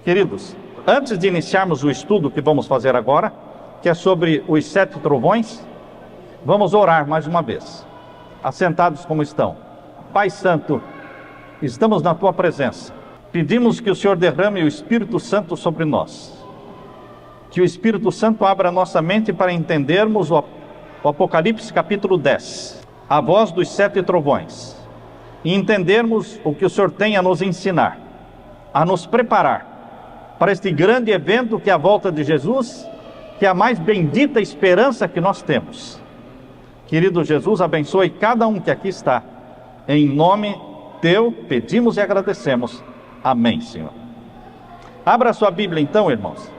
Queridos, antes de iniciarmos o estudo que vamos fazer agora, que é sobre os 7 trovões, vamos orar mais uma vez, assentados como estão. Pai Santo, estamos na Tua presença. Pedimos que o Senhor derrame o Espírito Santo sobre nós. Que o Espírito Santo abra nossa mente para entendermos o Apocalipse capítulo 10, a voz dos 7 trovões, e entendermos o que o Senhor tem a nos ensinar, a nos preparar para este grande evento que é a volta de Jesus, que é a mais bendita esperança que nós temos. Querido Jesus, abençoe cada um que aqui está. Em nome Teu, pedimos e agradecemos. Amém, Senhor. Abra sua Bíblia então, irmãos,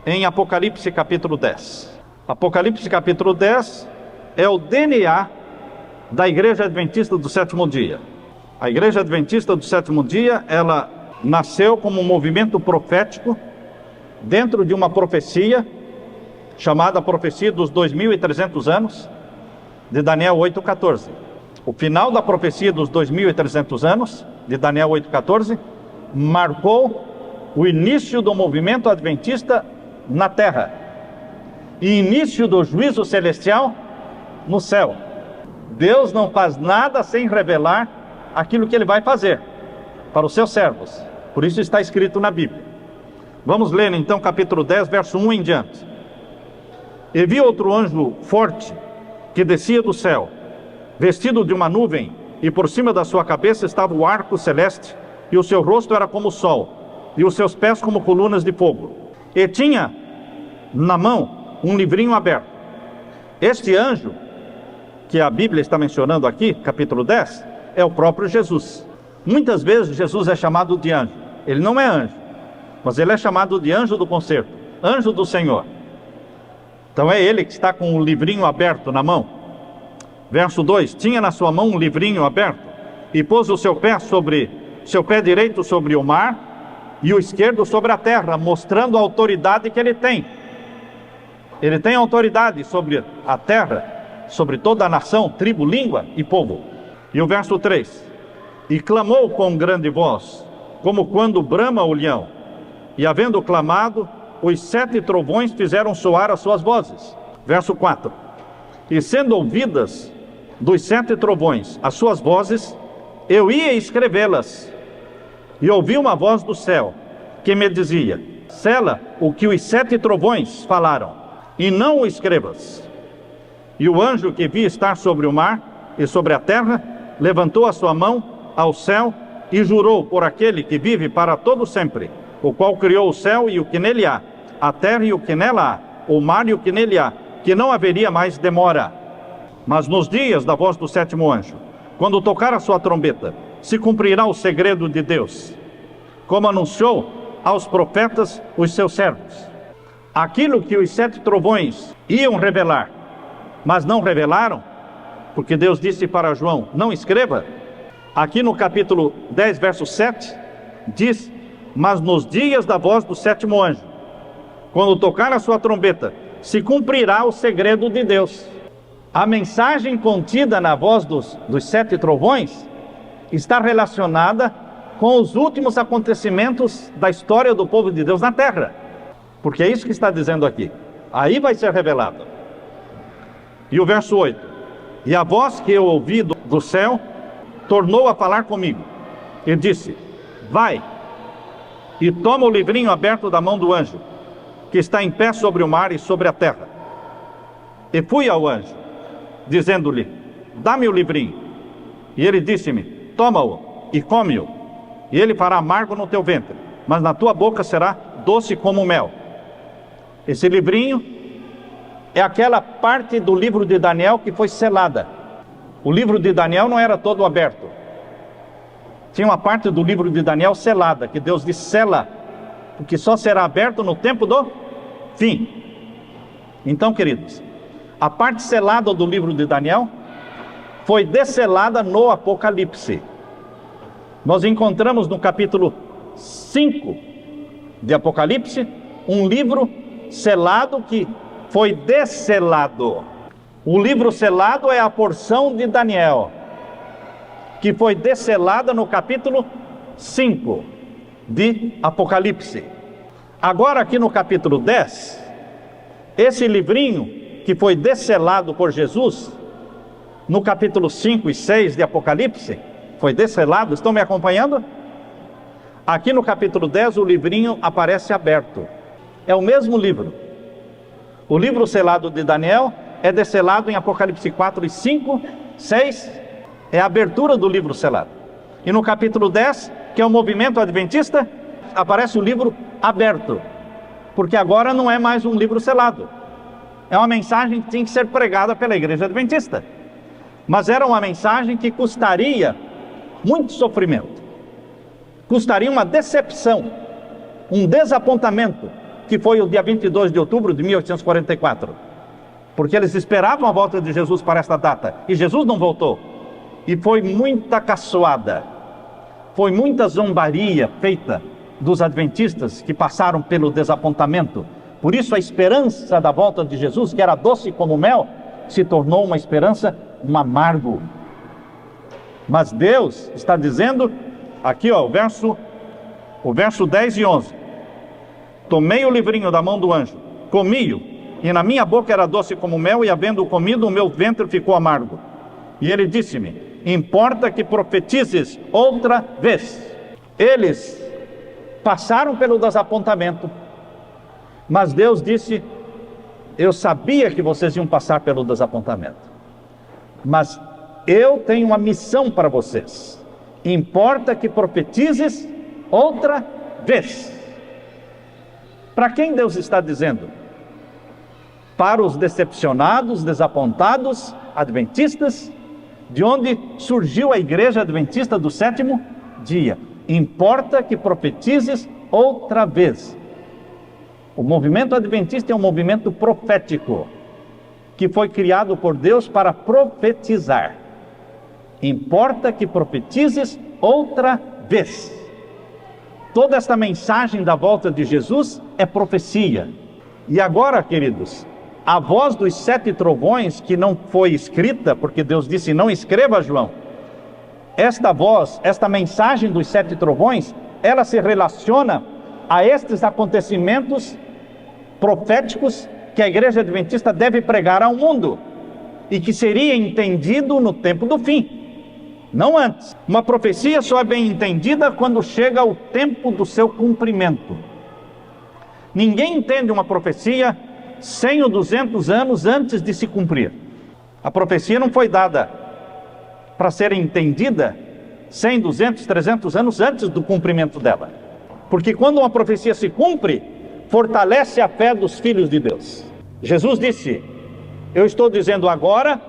em Apocalipse capítulo 10. Apocalipse capítulo 10 é o DNA da Igreja Adventista do Sétimo Dia. A Igreja Adventista do Sétimo Dia, ela nasceu como um movimento profético dentro de uma profecia chamada Profecia dos 2300 anos de Daniel 8,14. O final da profecia dos 2300 anos de Daniel 8,14 marcou o início do movimento adventista na terra e início do juízo celestial no céu. Deus não faz nada sem revelar aquilo que Ele vai fazer para os seus servos. Por isso está escrito na Bíblia. Vamos ler então capítulo 10, verso 1 em diante. E vi outro anjo forte que descia do céu, vestido de uma nuvem, e por cima da sua cabeça estava o arco celeste, e o seu rosto era como o sol, e os seus pés como colunas de fogo. E tinha na mão um livrinho aberto. Este anjo, que a Bíblia está mencionando aqui, capítulo 10, é o próprio Jesus. Muitas vezes Jesus é chamado de anjo. Ele não é anjo, mas ele é chamado de anjo do concerto, anjo do Senhor. Então é ele que está com o livrinho aberto na mão. Verso 2: tinha na sua mão um livrinho aberto, e pôs o seu pé direito sobre o mar, e o esquerdo sobre a terra, mostrando a autoridade que ele tem. Ele tem autoridade sobre a terra, sobre toda a nação, tribo, língua e povo. E o verso 3: e clamou com grande voz, como quando brama o leão. E havendo clamado, os 7 trovões fizeram soar as suas vozes. Verso 4: e sendo ouvidas dos 7 trovões as suas vozes, eu ia escrevê-las. E ouvi uma voz do céu, que me dizia: sela o que os 7 trovões falaram, e não o escrevas. E o anjo que vi estar sobre o mar e sobre a terra, levantou a sua mão ao céu, e jurou por aquele que vive para todo sempre, o qual criou o céu e o que nele há, a terra e o que nela há, o mar e o que nele há, que não haveria mais demora. Mas nos dias da voz do 7º anjo, quando tocar a sua trombeta, se cumprirá o segredo de Deus, como anunciou aos profetas os seus servos. Aquilo que os 7 trovões iam revelar, mas não revelaram, porque Deus disse para João: não escreva. Aqui no capítulo 10, verso 7, diz: mas nos dias da voz do 7º anjo, quando tocar a sua trombeta, se cumprirá o segredo de Deus. A mensagem contida na voz dos 7 trovões está relacionada com os últimos acontecimentos da história do povo de Deus na terra, porque é isso que está dizendo aqui. Aí vai ser revelado. E o verso 8: e a voz que eu ouvi do céu tornou a falar comigo, e disse: vai, e toma o livrinho aberto da mão do anjo, que está em pé sobre o mar e sobre a terra. E fui ao anjo, dizendo-lhe: dá-me o livrinho. E ele disse-me: toma-o e come-o, e ele fará amargo no teu ventre, mas na tua boca será doce como mel. Esse livrinho é aquela parte do livro de Daniel que foi selada. O livro de Daniel não era todo aberto. Tinha uma parte do livro de Daniel selada, que Deus disse: sela, porque só será aberto no tempo do fim. Então, queridos, a parte selada do livro de Daniel foi desselada no Apocalipse. Nós encontramos no capítulo 5 de Apocalipse um livro selado que foi desselado. O livro selado é a porção de Daniel, que foi desselada no capítulo 5 de Apocalipse. Agora aqui no capítulo 10, esse livrinho que foi desselado por Jesus, no capítulo 5 e 6 de Apocalipse, foi desselado, estão me acompanhando? Aqui no capítulo 10 o livrinho aparece aberto, é o mesmo livro. O livro selado de Daniel é desselado em Apocalipse 4 e 5, 6, é a abertura do livro selado. E no capítulo 10, que é o movimento adventista, aparece o livro aberto, porque agora não é mais um livro selado, é uma mensagem que tinha que ser pregada pela igreja adventista, mas era uma mensagem que custaria muito sofrimento, custaria uma decepção, um desapontamento, que foi o dia 22 de outubro de 1844, porque eles esperavam a volta de Jesus para esta data, e Jesus não voltou, e foi muita caçoada, foi muita zombaria feita dos adventistas que passaram pelo desapontamento. Por isso a esperança da volta de Jesus, que era doce como mel, se tornou uma esperança, um amargo. Mas Deus está dizendo, aqui ó, o verso 10 e 11. Tomei o livrinho da mão do anjo, comi-o, e na minha boca era doce como mel, e havendo comido, o meu ventre ficou amargo. E ele disse-me, importa que profetizes outra vez. Eles passaram pelo desapontamento, mas Deus disse, eu sabia que vocês iam passar pelo desapontamento, mas eu tenho uma missão para vocês. Importa que profetizes outra vez. Para quem Deus está dizendo? Para os decepcionados, desapontados, adventistas, de onde surgiu a igreja adventista do sétimo dia. Importa que profetizes outra vez. O movimento adventista é um movimento profético, que foi criado por Deus para profetizar. Importa que profetizes outra vez. Toda esta mensagem da volta de Jesus é profecia. E agora, queridos, a voz dos 7 trovões, que não foi escrita, porque Deus disse, não escreva, João. Esta voz, esta mensagem dos 7 trovões, ela se relaciona a estes acontecimentos proféticos que a igreja adventista deve pregar ao mundo, e que seria entendido no tempo do fim, não antes. Uma profecia só é bem entendida quando chega o tempo do seu cumprimento. Ninguém entende uma profecia 100 ou 200 anos antes de se cumprir. A profecia não foi dada para ser entendida 100, 200, 300 anos antes do cumprimento dela. Porque quando uma profecia se cumpre, fortalece a fé dos filhos de Deus. Jesus disse, eu estou dizendo agora,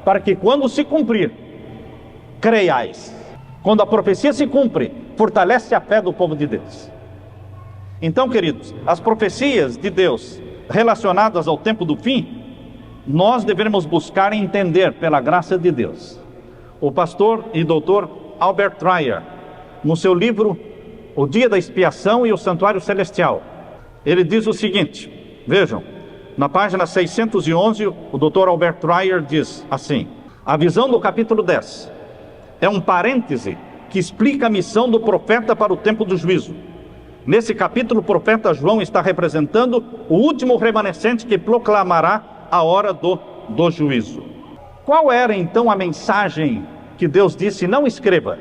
para que quando se cumprir, creiais. Quando a profecia se cumpre, fortalece a fé do povo de Deus. Então, queridos, as profecias de Deus relacionadas ao tempo do fim, nós devemos buscar entender pela graça de Deus. O pastor e doutor Albert Dreyer, no seu livro O Dia da Expiação e o Santuário Celestial, ele diz o seguinte, vejam, na página 611, o doutor Albert Dreyer diz assim, a visão do capítulo 10 é um parêntese que explica a missão do profeta para o tempo do juízo. Nesse capítulo, o profeta João está representando o último remanescente que proclamará a hora do juízo. Qual era então a mensagem que Deus disse, não escreva,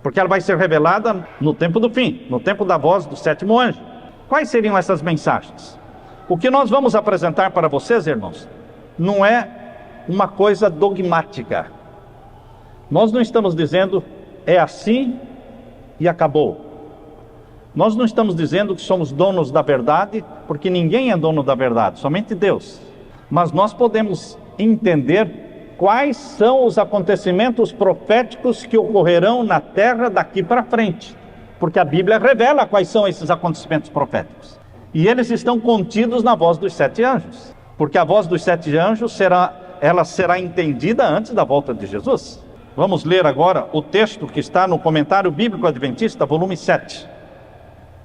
porque ela vai ser revelada no tempo do fim, no tempo da voz do 7º anjo. Quais seriam essas mensagens? O que nós vamos apresentar para vocês, irmãos, não é uma coisa dogmática. Nós não estamos dizendo, é assim e acabou. Nós não estamos dizendo que somos donos da verdade, porque ninguém é dono da verdade, somente Deus. Mas nós podemos entender quais são os acontecimentos proféticos que ocorrerão na terra daqui para frente, porque a Bíblia revela quais são esses acontecimentos proféticos. E eles estão contidos na voz dos 7 anjos, porque a voz dos 7 anjos será entendida antes da volta de Jesus. Vamos ler agora o texto que está no Comentário Bíblico Adventista, volume 7.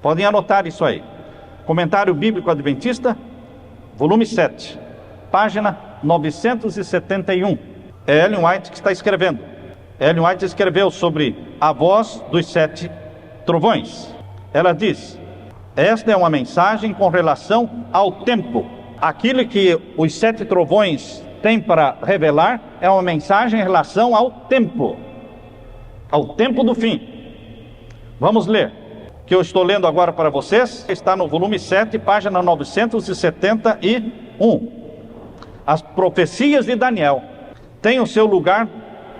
Podem anotar isso aí. Comentário Bíblico Adventista, volume 7, página 971. É Ellen White que está escrevendo. Ellen White escreveu sobre a voz dos 7 trovões. Ela diz, Esta é uma mensagem com relação ao tempo. Aquilo que os 7 trovões têm para revelar é uma mensagem em relação ao tempo do fim. Vamos ler. O que eu estou lendo agora para vocês está no volume 7, página 971. As profecias de Daniel têm o seu lugar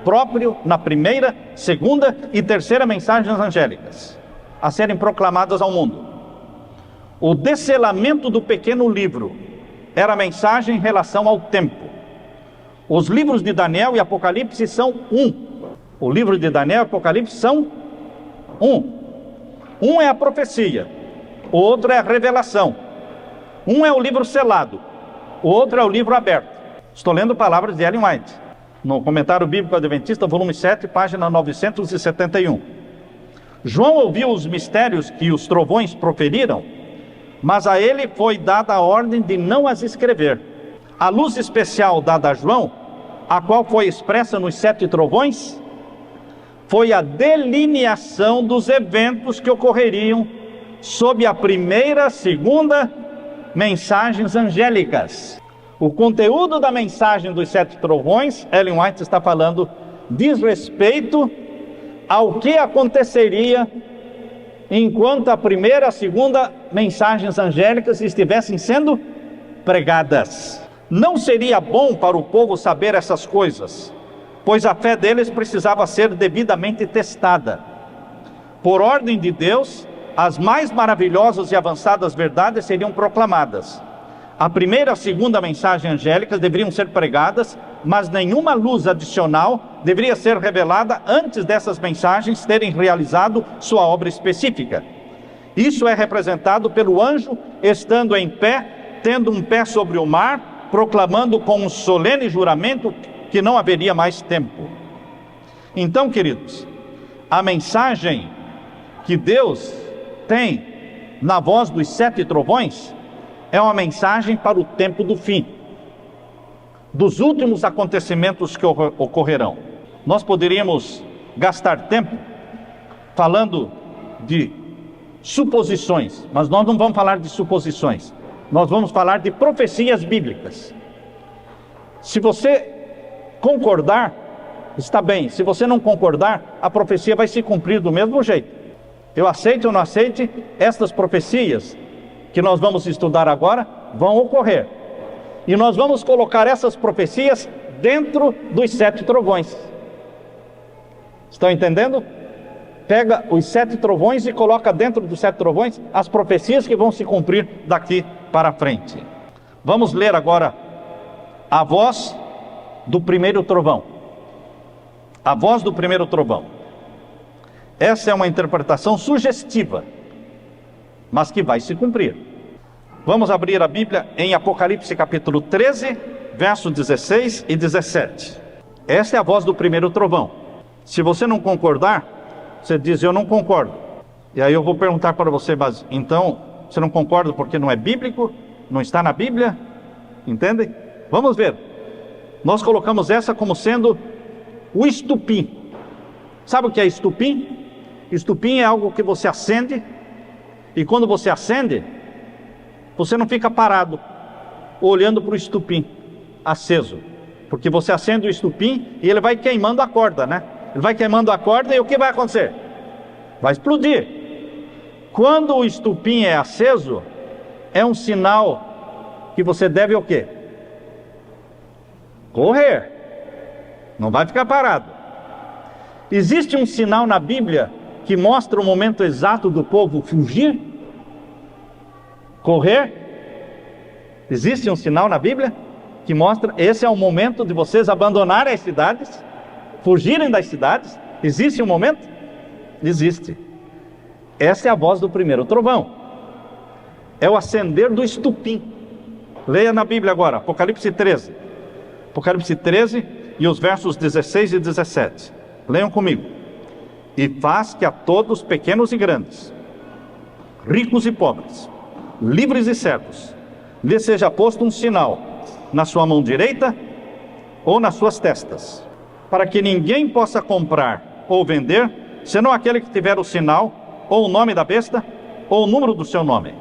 próprio na primeira, segunda e terceira mensagens angélicas a serem proclamadas ao mundo. O descelamento do pequeno livro era a mensagem em relação ao tempo. Os livros de Daniel e Apocalipse são um. O livro de Daniel e Apocalipse são um. Um é a profecia, o outro é a revelação. Um é o livro selado, o outro é o livro aberto. Estou lendo palavras de Ellen White, no Comentário Bíblico Adventista, volume 7, página 971. João ouviu os mistérios que os trovões proferiram, mas a ele foi dada a ordem de não as escrever. A luz especial dada a João, a qual foi expressa nos 7 trovões, foi a delineação dos eventos que ocorreriam sob a primeira, segunda mensagens angélicas. O conteúdo da mensagem dos 7 trovões, Ellen White está falando, diz respeito ao que aconteceria enquanto a primeira e a segunda mensagens angélicas estivessem sendo pregadas. Não seria bom para o povo saber essas coisas, pois a fé deles precisava ser devidamente testada. Por ordem de Deus, as mais maravilhosas e avançadas verdades seriam proclamadas. A primeira e a segunda mensagem angélicas deveriam ser pregadas, mas nenhuma luz adicional deveria ser revelada antes dessas mensagens terem realizado sua obra específica. Isso é representado pelo anjo estando em pé, tendo um pé sobre o mar, proclamando com um solene juramento que não haveria mais tempo. Então, queridos, a mensagem que Deus tem na voz dos 7 trovões é uma mensagem para o tempo do fim, dos últimos acontecimentos que ocorrerão. Nós poderíamos gastar tempo falando de suposições, mas nós não vamos falar de suposições, nós vamos falar de profecias bíblicas. Se você concordar, está bem. Se você não concordar, a profecia vai se cumprir do mesmo jeito. Eu aceite ou não aceite, estas profecias que nós vamos estudar agora vão ocorrer. E nós vamos colocar essas profecias dentro dos 7 trovões. Estão entendendo? Pega os 7 trovões e coloca dentro dos 7 trovões as profecias que vão se cumprir daqui para frente. Vamos ler agora a voz do primeiro trovão. A voz do primeiro trovão. Essa é uma interpretação sugestiva, mas que vai se cumprir. Vamos abrir a Bíblia em Apocalipse capítulo 13, versos 16 e 17. Essa é a voz do primeiro trovão. Se você não concordar, você diz: eu não concordo. E aí eu vou perguntar para você: mas então você não concorda porque não é bíblico? Não está na Bíblia? Entendem? Vamos ver. Nós colocamos essa como sendo o estupim. Sabe o que é estupim? Estupim é algo que você acende, e quando você acende, você não fica parado olhando para o estupim aceso, porque você acende o estupim e ele vai queimando a corda, né? Ele vai queimando a corda e o que vai acontecer? Vai explodir. Quando o estupim é aceso, é um sinal que você deve o quê? Correr. Não vai ficar parado. Existe um sinal na Bíblia que mostra o momento exato do povo fugir? Correr? Existe um sinal na Bíblia que mostra: esse é o momento de vocês abandonarem as cidades, fugirem das cidades? Existe um momento? Existe. Essa é a voz do primeiro trovão. É o acender do estupim. Leia na Bíblia agora, Apocalipse 13. Apocalipse 13 e os versos 16 e 17. Leiam comigo. E faz que a todos, pequenos e grandes, ricos e pobres, livres e servos, lhe seja posto um sinal na sua mão direita ou nas suas testas, para que ninguém possa comprar ou vender, senão aquele que tiver o sinal, ou o nome da besta, ou o número do seu nome.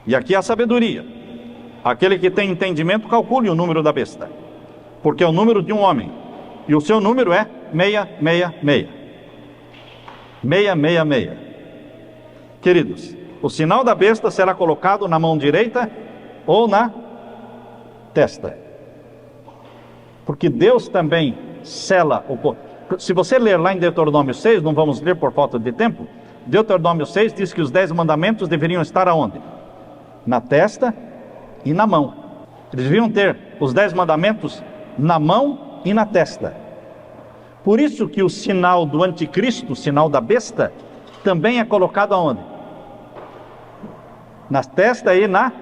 E aqui é a sabedoria. Aquele que tem entendimento, calcule o número da besta, porque é o número de um homem, e o seu número é 666. 666. Queridos, o sinal da besta será colocado na mão direita ou na testa, porque Deus também sela o povo. Se você ler lá em Deuteronômio 6, não vamos ler por falta de tempo, Deuteronômio 6 diz que os 10 mandamentos deveriam estar aonde? Na testa e na mão. Eles deveriam ter os 10 mandamentos na mão e na testa. Por isso que o sinal do anticristo, o sinal da besta, também é colocado aonde? Na testa e na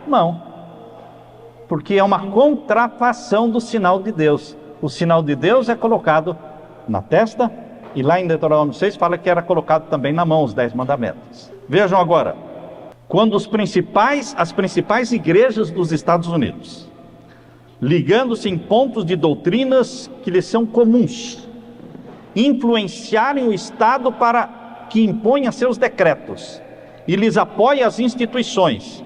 mão. Porque é uma contrafação do sinal de Deus. O sinal de Deus é colocado na testa, e lá em Deuteronômio 6 fala que era colocado também na mão os 10 mandamentos. Vejam agora, quando as principais igrejas dos Estados Unidos, ligando-se em pontos de doutrinas que lhes são comuns, influenciarem o Estado para que imponha seus decretos e lhes apoie as instituições,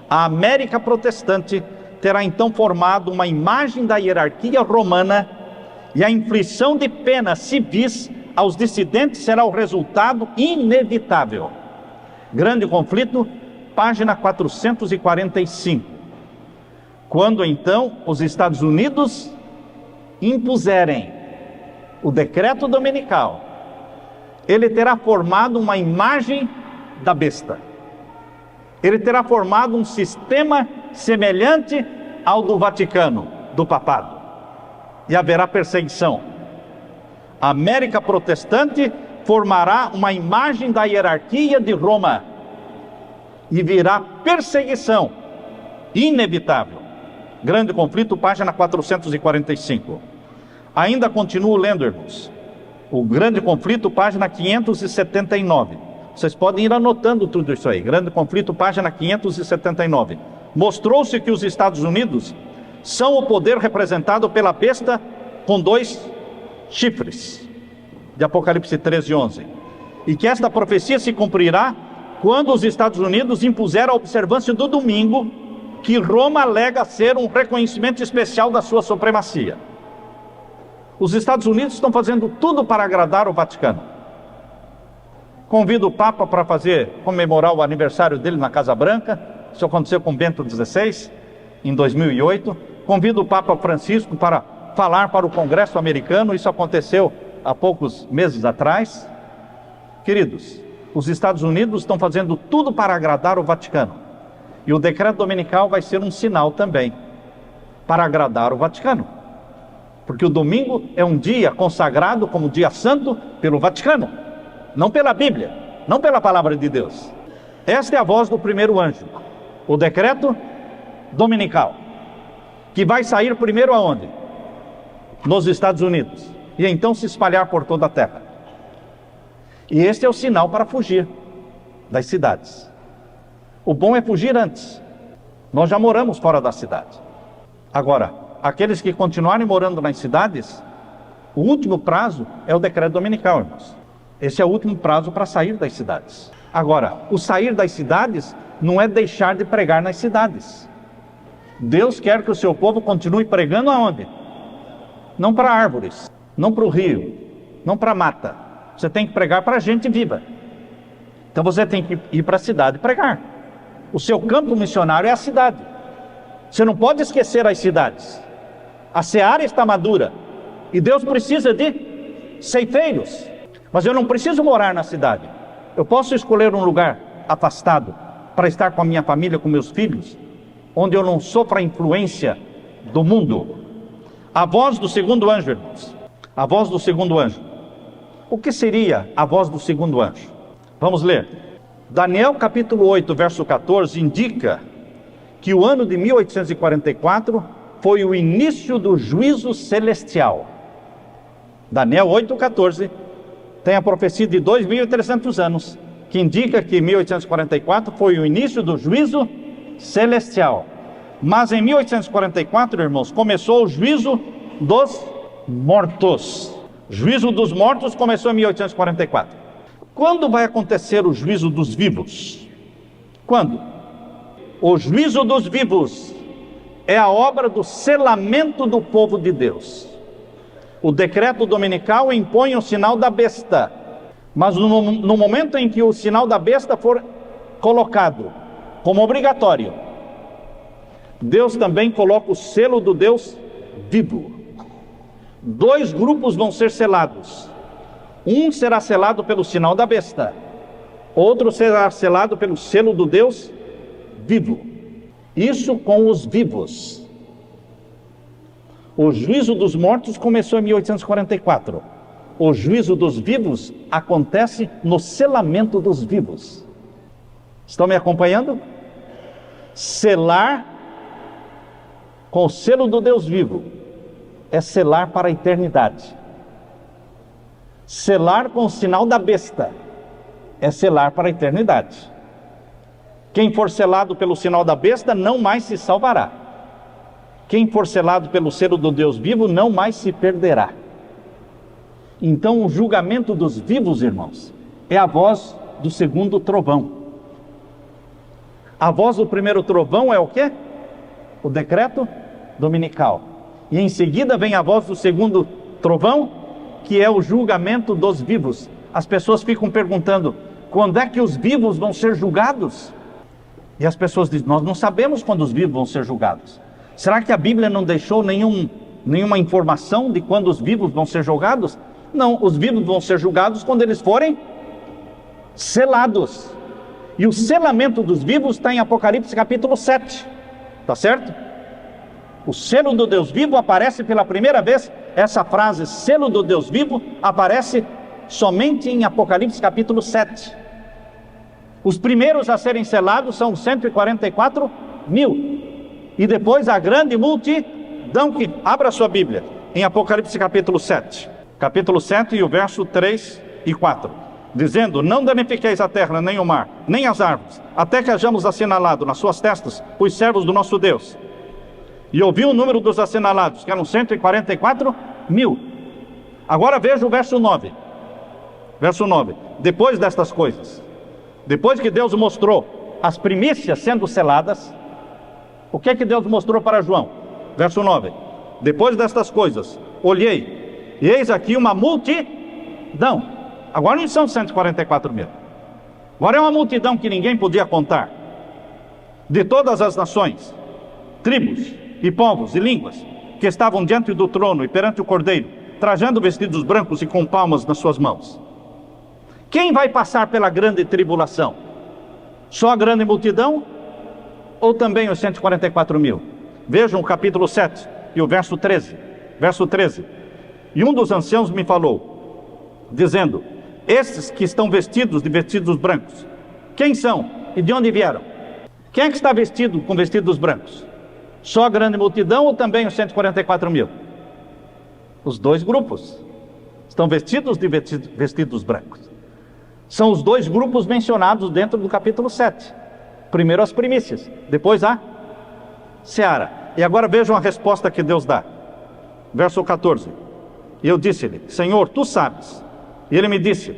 a América protestante terá então formado uma imagem da hierarquia romana, e a inflição de penas civis aos dissidentes será o resultado inevitável. Grande Conflito, página 445. Quando então os Estados Unidos impuserem o decreto dominical, ele terá formado uma imagem da besta. Ele terá formado um sistema semelhante ao do Vaticano, do papado. E haverá perseguição. A América protestante formará uma imagem da hierarquia de Roma. E virá perseguição inevitável. Grande Conflito, página 445. Ainda continuo lendo, irmãos. O Grande Conflito, página 579. Vocês podem ir anotando tudo isso aí. Grande Conflito, página 579. Mostrou-se que os Estados Unidos são o poder representado pela besta com 2 chifres, de Apocalipse 13:11. E que esta profecia se cumprirá quando os Estados Unidos impuseram a observância do domingo, que Roma alega ser um reconhecimento especial da sua supremacia. Os Estados Unidos estão fazendo tudo para agradar o Vaticano. Convido o Papa para comemorar o aniversário dele na Casa Branca. Isso aconteceu com Bento XVI, em 2008. Convido o Papa Francisco para falar para o Congresso americano. Isso aconteceu há poucos meses atrás. Queridos, os Estados Unidos estão fazendo tudo para agradar o Vaticano. E o decreto dominical vai ser um sinal também para agradar o Vaticano. Porque o domingo é um dia consagrado como dia santo pelo Vaticano, não pela Bíblia, não pela palavra de Deus. Esta é a voz do primeiro anjo, o decreto dominical, que vai sair primeiro aonde? Nos Estados Unidos, e então se espalhar por toda a terra. E este é o sinal para fugir das cidades. O bom é fugir antes. Nós já moramos fora da cidade. Agora, aqueles que continuarem morando nas cidades, o último prazo é o decreto dominical, irmãos. Esse é o último prazo para sair das cidades. Agora, o sair das cidades não é deixar de pregar nas cidades. Deus quer que o seu povo continue pregando aonde? Não para árvores, não para o rio, não para a mata. Você tem que pregar para a gente viva. Então você tem que ir para a cidade pregar. O seu campo missionário é a cidade. Você não pode esquecer as cidades. A seara está madura e Deus precisa de ceifeiros. Mas eu não preciso morar na cidade. Eu posso escolher um lugar afastado para estar com a minha família, com meus filhos, onde eu não sofra a influência do mundo. A voz do segundo anjo, irmãos. A voz do segundo anjo. O que seria a voz do segundo anjo? Vamos ler. Daniel capítulo 8, verso 14, indica que o ano de 1844 foi o início do juízo celestial. Daniel 8, 14 tem a profecia de 2.300 anos, que indica que 1844 foi o início do juízo celestial. Mas em 1844, irmãos, começou o juízo dos mortos. Juízo dos mortos começou em 1844. Quando vai acontecer o juízo dos vivos? Quando? O juízo dos vivos é a obra do selamento do povo de Deus. O decreto dominical impõe o sinal da besta, mas no momento em que o sinal da besta for colocado como obrigatório, Deus também coloca o selo do Deus vivo. 2 grupos vão ser selados. Um será selado pelo sinal da besta, outro será selado pelo selo do Deus vivo. Isso com os vivos. O juízo dos mortos começou em 1844. O juízo dos vivos acontece no selamento dos vivos. Estão me acompanhando? Selar com o selo do Deus vivo é selar para a eternidade. Selar com o sinal da besta é selar para a eternidade. Quem for selado pelo sinal da besta não mais se salvará. Quem for selado pelo selo do Deus vivo não mais se perderá. Então o julgamento dos vivos, irmãos, é a voz do segundo trovão. A voz do primeiro trovão é o quê? O decreto dominical. E em seguida vem a voz do segundo trovão, que é o julgamento dos vivos. As pessoas ficam perguntando, quando é que os vivos vão ser julgados? E as pessoas dizem, nós não sabemos quando os vivos vão ser julgados. Será que a Bíblia não deixou nenhuma informação de quando os vivos vão ser julgados? Não, os vivos vão ser julgados quando eles forem selados. E o selamento dos vivos está em Apocalipse capítulo 7. Tá certo? O selo do Deus vivo aparece pela primeira vez. Essa frase, selo do Deus vivo, aparece somente em Apocalipse capítulo 7. Os primeiros a serem selados são 144 mil. E depois a grande multidão que... Abra sua Bíblia em Apocalipse capítulo 7. Capítulo 7 e o verso 3 e 4. Dizendo, não danifiqueis a terra, nem o mar, nem as árvores, até que hajamos assinalado nas suas testas os servos do nosso Deus. E ouvi o número dos assinalados, que eram 144 mil. Agora veja o verso 9. Verso 9. Depois destas coisas, depois que Deus mostrou as primícias sendo seladas, o que é que Deus mostrou para João? Verso 9. Depois destas coisas, olhei, e eis aqui uma multidão. Agora não são 144 mil. Agora é uma multidão que ninguém podia contar. De todas as nações, tribos e povos e línguas, que estavam diante do trono e perante o Cordeiro, trajando vestidos brancos e com palmas nas suas mãos. Quem vai passar pela grande tribulação? Só a grande multidão? Ou também os 144 mil? Vejam o capítulo 7 e o verso 13. Verso 13. E um dos anciãos me falou, dizendo, estes que estão vestidos de vestidos brancos, quem são e de onde vieram? Quem é que está vestido com vestidos brancos? Só a grande multidão ou também os 144 mil? Os 2 grupos estão vestidos de vestidos brancos. São os 2 grupos mencionados dentro do capítulo 7. Primeiro as primícias, depois a seara. E agora vejam a resposta que Deus dá. Verso 14. E eu disse-lhe, Senhor, tu sabes. E ele me disse,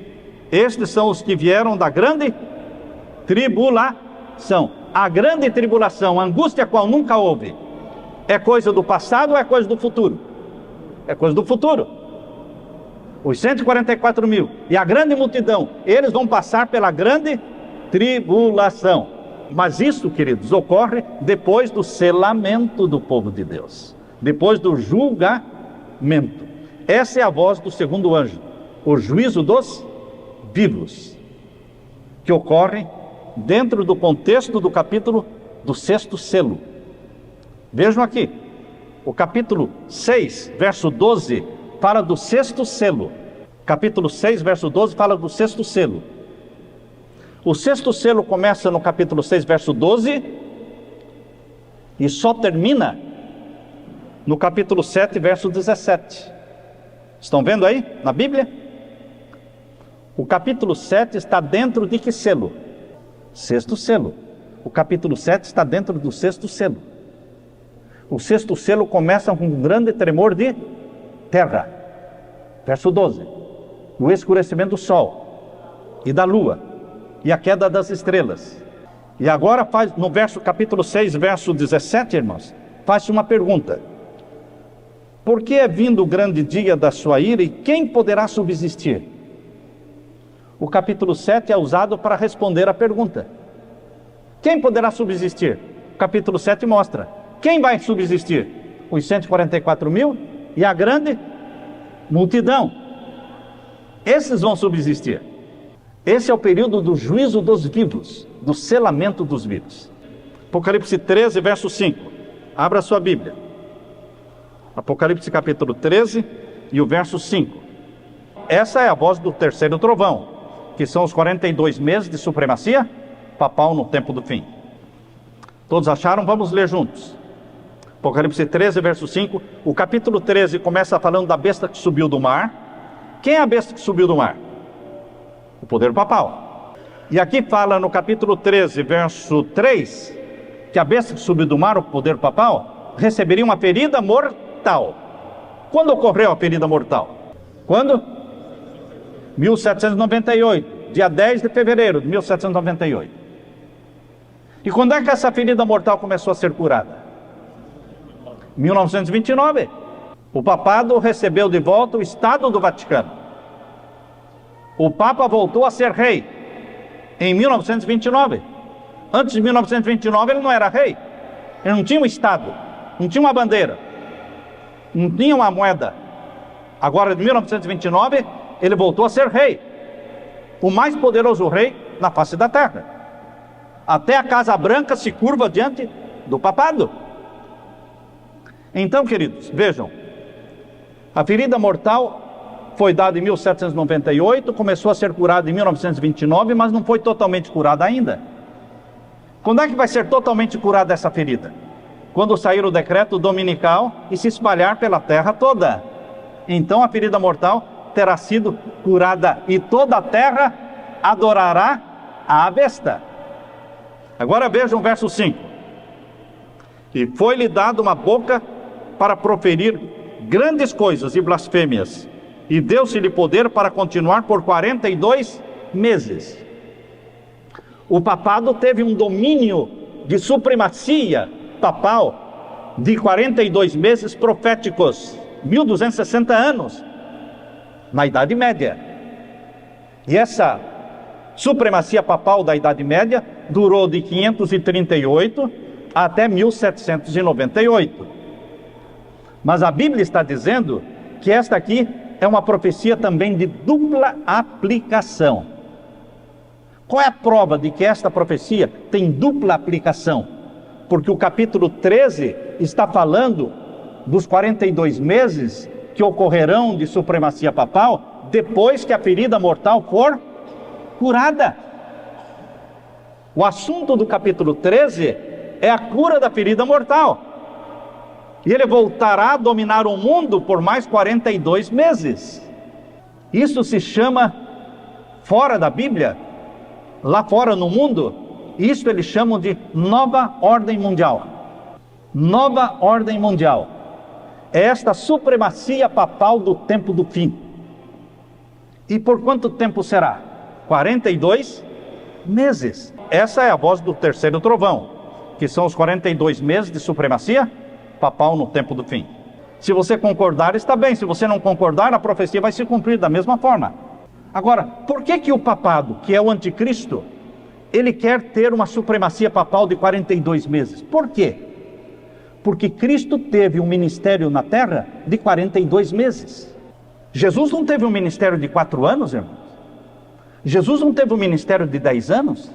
estes são os que vieram da grande tribulação. A grande tribulação, a angústia qual nunca houve, é coisa do passado ou é coisa do futuro? É coisa do futuro. Os 144 mil e a grande multidão, eles vão passar pela grande tribulação. Mas isso, queridos, ocorre depois do selamento do povo de Deus, depois do julgamento. Essa é a voz do segundo anjo, o juízo dos vivos, que ocorre dentro do contexto do capítulo do 6º selo. Vejam aqui, o capítulo 6, verso 12, fala do 6º selo. Capítulo 6, verso 12, fala do 6º selo. O 6º selo começa no capítulo 6, verso 12, e só termina no capítulo 7, verso 17. Estão vendo aí, na Bíblia? O capítulo 7 está dentro de que selo? 6º selo. O capítulo 7 está dentro do 6º selo. O 6º selo começa com um grande tremor de terra. Verso 12. O escurecimento do sol. e da lua, e a queda das estrelas. E agora faz, no capítulo 6, verso 17, irmãos, faz-se uma pergunta: por que é vindo o grande dia da sua ira, e quem poderá subsistir? O capítulo 7 é usado para responder a pergunta: quem poderá subsistir? O capítulo 7 mostra quem vai subsistir: os 144 mil e a grande multidão. Esses vão subsistir. Esse é o período do juízo dos vivos, do selamento dos vivos. Apocalipse 13, verso 5. Abra sua Bíblia. Apocalipse capítulo 13 e o verso 5. Essa é a voz do terceiro trovão, que são os 42 meses de supremacia papal no tempo do fim. Todos acharam? Vamos ler juntos. Apocalipse 13, verso 5. O capítulo 13 começa falando da besta que subiu do mar. Quem é a besta que subiu do mar? O poder papal. E aqui fala no capítulo 13, verso 3, que a besta que subiu do mar, o poder papal, receberia uma ferida mortal. Quando ocorreu a ferida mortal? Quando? 1798, dia 10 de fevereiro de 1798. E quando é que essa ferida mortal começou a ser curada? 1929. O papado recebeu de volta o Estado do Vaticano. O Papa voltou a ser rei em 1929. Antes de 1929 ele não era rei. Ele não tinha um Estado, não tinha uma bandeira, não tinha uma moeda. Agora, de 1929, ele voltou a ser rei. O mais poderoso rei na face da terra. Até a Casa Branca se curva diante do papado. Então, queridos, vejam. A ferida mortal foi dada em 1798, começou a ser curada em 1929, mas não foi totalmente curada ainda. Quando é que vai ser totalmente curada essa ferida? Quando sair o decreto dominical e se espalhar pela terra toda. Então a ferida mortal terá sido curada e toda a terra adorará a besta. Agora vejam o verso 5. E foi-lhe dado uma boca para proferir grandes coisas e blasfêmias, e deu-se-lhe poder para continuar por 42 meses. O papado teve um domínio de supremacia papal de 42 meses proféticos, 1260 anos, na Idade Média. E essa supremacia papal da Idade Média durou de 538 até 1798. Mas a Bíblia está dizendo que esta aqui é uma profecia também de dupla aplicação. Qual é a prova de que esta profecia tem dupla aplicação? Porque o capítulo 13 está falando dos 42 meses que ocorrerão de supremacia papal depois que a ferida mortal for curada. O assunto do capítulo 13 é a cura da ferida mortal. E ele voltará a dominar o mundo por mais 42 meses. Isso se chama, fora da Bíblia, lá fora no mundo, isso eles chamam de nova ordem mundial. Nova ordem mundial. É esta supremacia papal do tempo do fim. E por quanto tempo será? 42 meses. Essa é a voz do terceiro trovão, que são os 42 meses de supremacia papal no tempo do fim. Se você concordar, está bem. Se você não concordar, a profecia vai se cumprir da mesma forma. Agora, por que o papado, que é o anticristo, ele quer ter uma supremacia papal de 42 meses? Por quê? Porque Cristo teve um ministério na terra de 42 meses. Jesus não teve um ministério de 4 anos, irmãos? Jesus não teve um ministério de 10 anos?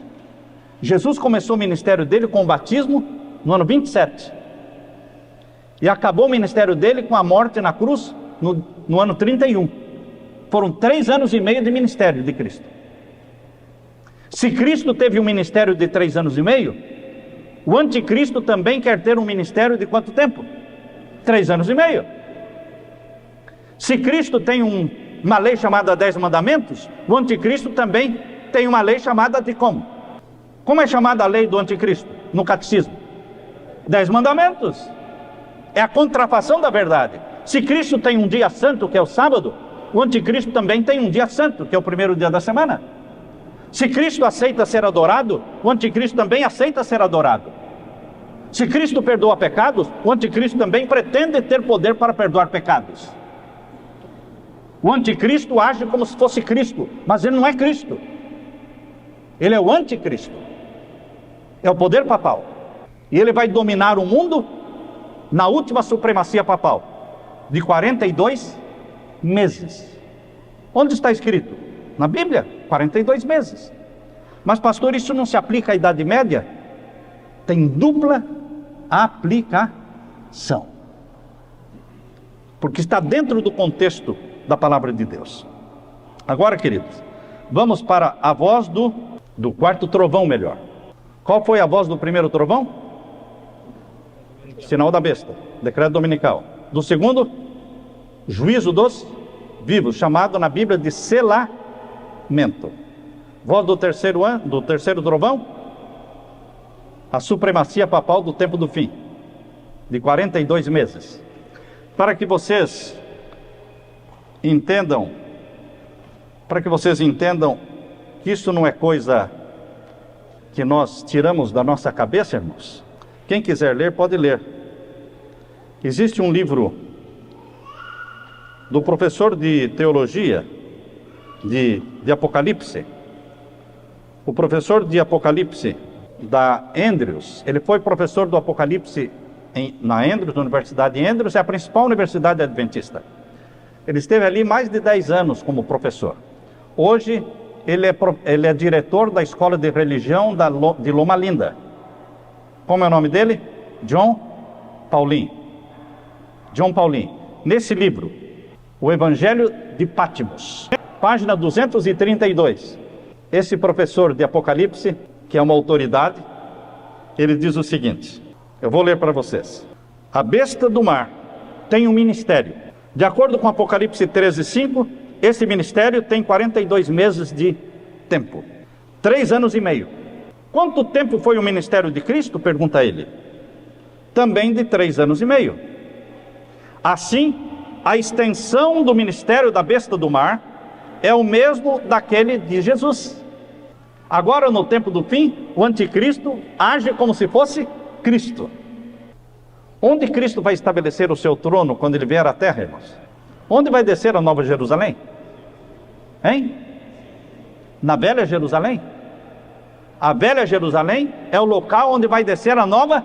Jesus começou o ministério dele com o batismo no ano 27. E acabou o ministério dele com a morte na cruz no ano 31. Foram 3 anos e meio de ministério de Cristo. Se Cristo teve um ministério de 3 anos e meio, o anticristo também quer ter um ministério de quanto tempo? 3 anos e meio. Se Cristo tem uma lei chamada 10 mandamentos, o anticristo também tem uma lei chamada de como? Como é chamada a lei do anticristo no catecismo? 10 mandamentos. É a contrafação da verdade. Se Cristo tem um dia santo, que é o sábado, o anticristo também tem um dia santo, que é o primeiro dia da semana. Se Cristo aceita ser adorado, o anticristo também aceita ser adorado. Se Cristo perdoa pecados, o anticristo também pretende ter poder para perdoar pecados. O anticristo age como se fosse Cristo, mas ele não é Cristo. Ele é o anticristo. É o poder papal. E ele vai dominar o mundo na última supremacia papal, de 42 meses. Onde está escrito? Na Bíblia, 42 meses. Mas pastor, isso não se aplica à Idade Média? Tem dupla aplicação. Porque está dentro do contexto da palavra de Deus. Agora, queridos, vamos para a voz do quarto trovão melhor. Qual foi a voz do primeiro trovão? Sinal da besta, decreto dominical. Do segundo, juízo dos vivos, chamado na Bíblia de selamento. Voz do terceiro trovão, a supremacia papal do tempo do fim, de 42 meses. Para que vocês entendam, que isso não é coisa que nós tiramos da nossa cabeça, irmãos. Quem quiser ler, pode ler. Existe um livro do professor de teologia de Apocalipse. O professor de Apocalipse da Andrews, ele foi professor do Apocalipse na Andrews, na Universidade de Andrews, é a principal universidade adventista. Ele esteve ali mais de 10 anos como professor. Hoje, ele é diretor da Escola de Religião de Loma Linda. Como é o nome dele? John Paulin. John Paulin. Nesse livro, O Evangelho de Patmos, página 232, esse professor de Apocalipse, que é uma autoridade, ele diz o seguinte, eu vou ler para vocês. A besta do mar tem um ministério. De acordo com Apocalipse 13:5, esse ministério tem 42 meses de tempo. 3 anos e meio. Quanto tempo foi o ministério de Cristo? Pergunta ele. Também de 3 anos e meio. Assim, a extensão do ministério da besta do mar é o mesmo daquele de Jesus. Agora, no tempo do fim, o anticristo age como se fosse Cristo. Onde Cristo vai estabelecer o seu trono quando ele vier à terra, irmãos? Onde vai descer a Nova Jerusalém? Hein? Na Velha Jerusalém? A Velha Jerusalém é o local onde vai descer a Nova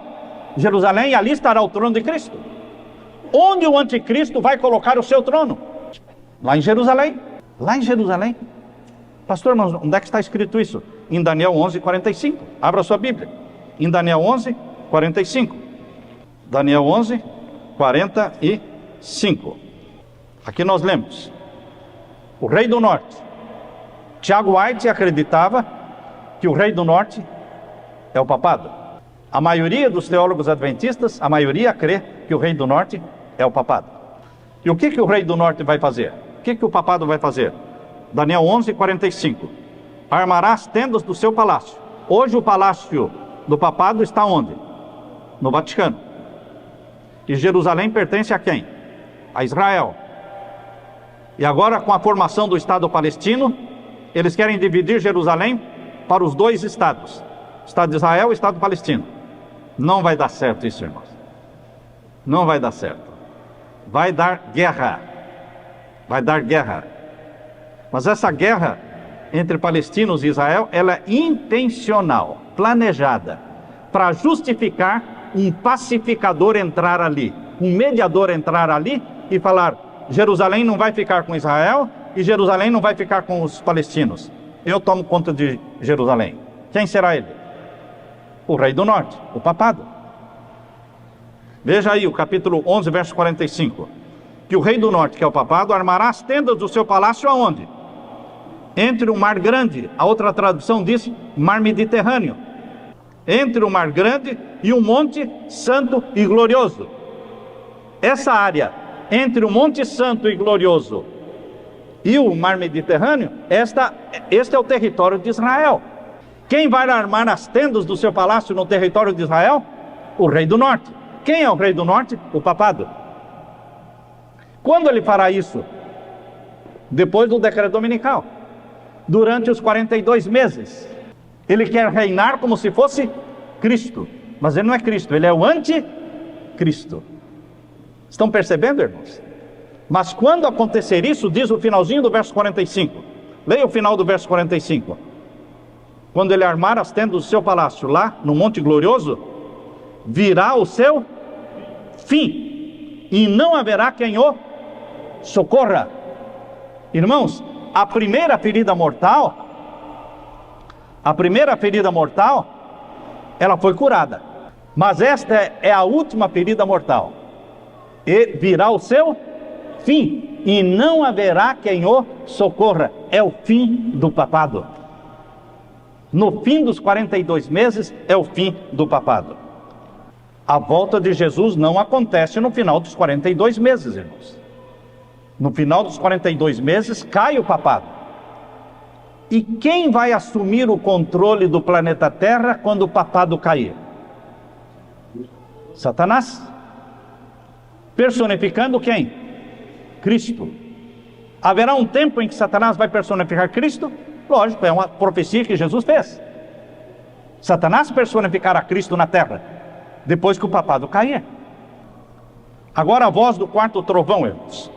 Jerusalém e ali estará o trono de Cristo. Onde o anticristo vai colocar o seu trono? Lá em Jerusalém. Lá em Jerusalém. Pastor, mas onde é que está escrito isso? Em Daniel 11:45. Abra sua Bíblia. Em Daniel 11:45. Daniel 11:45. Aqui nós lemos. O rei do norte. Tiago White acreditava que o rei do norte é o papado. A maioria dos teólogos adventistas, a maioria crê que o rei do norte é o papado. E o que o rei do norte vai fazer? O que o papado vai fazer? Daniel 11:45. Armará as tendas do seu palácio. Hoje o palácio do papado está onde? No Vaticano. E Jerusalém pertence a quem? A Israel. E agora, com a formação do Estado palestino, eles querem dividir Jerusalém para os 2 estados. Estado de Israel e Estado palestino. Não vai dar certo isso, irmãos. Não vai dar certo. Vai dar guerra. Vai dar guerra. Mas essa guerra entre palestinos e Israel, ela é intencional, planejada, para justificar um pacificador entrar ali, um mediador entrar ali e falar, Jerusalém não vai ficar com Israel e Jerusalém não vai ficar com os palestinos. Eu tomo conta de Jerusalém. Quem será ele? O rei do norte, o papado. Veja aí o capítulo 11, verso 45. Que o rei do norte, que é o papado, armará as tendas do seu palácio aonde? Entre o mar grande, a outra tradução diz mar Mediterrâneo. Entre o mar grande e o monte santo e glorioso. Essa área, entre o monte santo e glorioso e o mar Mediterrâneo, este é o território de Israel. Quem vai armar as tendas do seu palácio no território de Israel? O rei do norte. Quem é o rei do norte? O papado. Quando ele fará isso? Depois do decreto dominical. durante os 42 meses. Ele quer reinar como se fosse Cristo, mas ele não é Cristo, ele é o anticristo. Estão percebendo, irmãos? Mas quando acontecer isso, diz o finalzinho do verso 45. Leia o final do verso 45. Quando ele armar as tendas do seu palácio lá no Monte Glorioso, virá o seu fim, e não haverá quem o socorra. Irmãos, a primeira ferida mortal, ela foi curada. Mas esta é a última ferida mortal. E virá o seu fim, e não haverá quem o socorra. É o fim do papado. No fim dos 42 meses, é o fim do papado. A volta de Jesus não acontece no final dos 42 meses, irmãos. No final dos 42 meses, cai o papado. E quem vai assumir o controle do planeta Terra quando o papado cair? Satanás. Personificando quem? Cristo. Haverá um tempo em que Satanás vai personificar Cristo? Lógico, é uma profecia que Jesus fez. Satanás personificará Cristo na terra, depois que o papado cair. Agora a voz do quarto trovão, irmãos.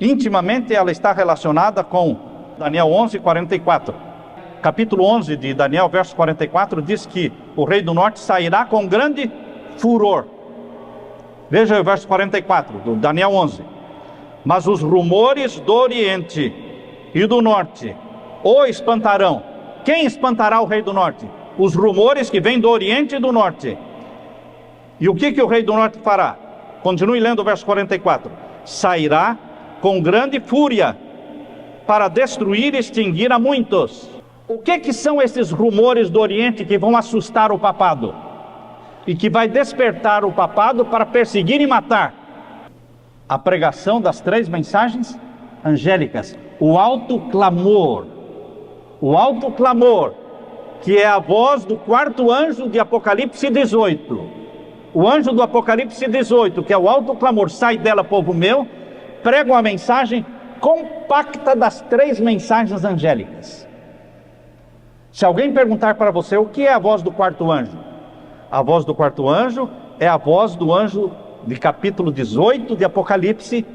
Intimamente ela está relacionada com Daniel 11:44. Capítulo 11 de Daniel, verso 44, diz que o rei do norte sairá com grande furor. Veja o verso 44 do Daniel 11. Mas os rumores do oriente e do norte o espantarão. Quem espantará o rei do norte? Os rumores que vêm do oriente e do norte. E o que o rei do norte fará? Continue lendo o verso 44. Sairá com grande fúria para destruir e extinguir a muitos. O que são esses rumores do oriente que vão assustar o papado? E que vai despertar o papado para perseguir e matar? A pregação das 3 mensagens angélicas. O alto clamor. O alto clamor, que é a voz do quarto anjo de Apocalipse 18. O anjo do Apocalipse 18, que é o alto clamor, sai dela, povo meu, prega uma mensagem compacta das 3 mensagens angélicas. Se alguém perguntar para você o que é a voz do quarto anjo, a voz do quarto anjo é a voz do anjo de capítulo 18 de Apocalipse,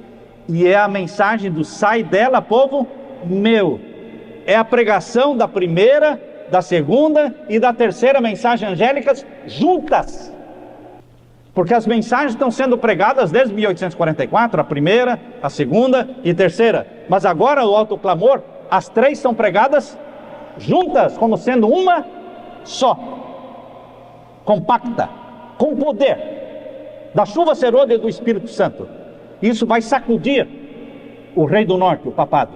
e é a mensagem do sai dela, povo meu. É a pregação da primeira, da segunda e da terceira mensagem angélicas juntas. Porque as mensagens estão sendo pregadas desde 1844, a primeira, a segunda e terceira. Mas agora o alto clamor, as 3 são pregadas juntas, como sendo uma só. Compacta, com poder da chuva serôdia e do Espírito Santo. Isso vai sacudir o rei do norte, o papado.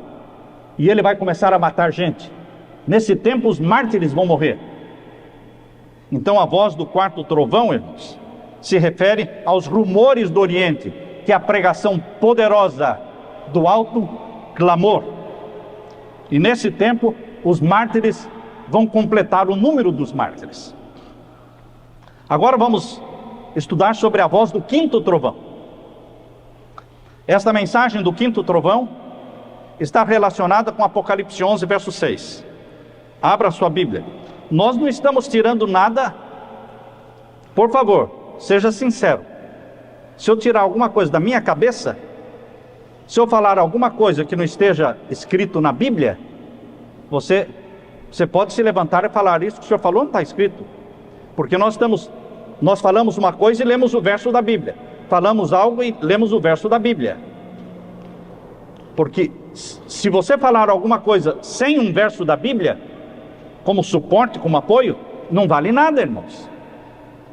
E ele vai começar a matar gente. Nesse tempo os mártires vão morrer. Então a voz do quarto trovão, irmãos, se refere aos rumores do oriente, que é a pregação poderosa do alto clamor. E nesse tempo os mártires vão completar o número dos mártires. Agora vamos estudar sobre a voz do quinto trovão. Esta mensagem do quinto trovão está relacionada com Apocalipse 11, verso 6. Abra sua Bíblia. Nós não estamos tirando nada. Por favor, seja sincero. Se eu tirar alguma coisa da minha cabeça, se eu falar alguma coisa que não esteja escrito na Bíblia, você pode se levantar e falar: isso que o senhor falou não está escrito. Porque nós falamos uma coisa e lemos o verso da Bíblia. Falamos algo e lemos o verso da Bíblia. Porque se você falar alguma coisa sem um verso da Bíblia, como suporte, como apoio, não vale nada, irmãos.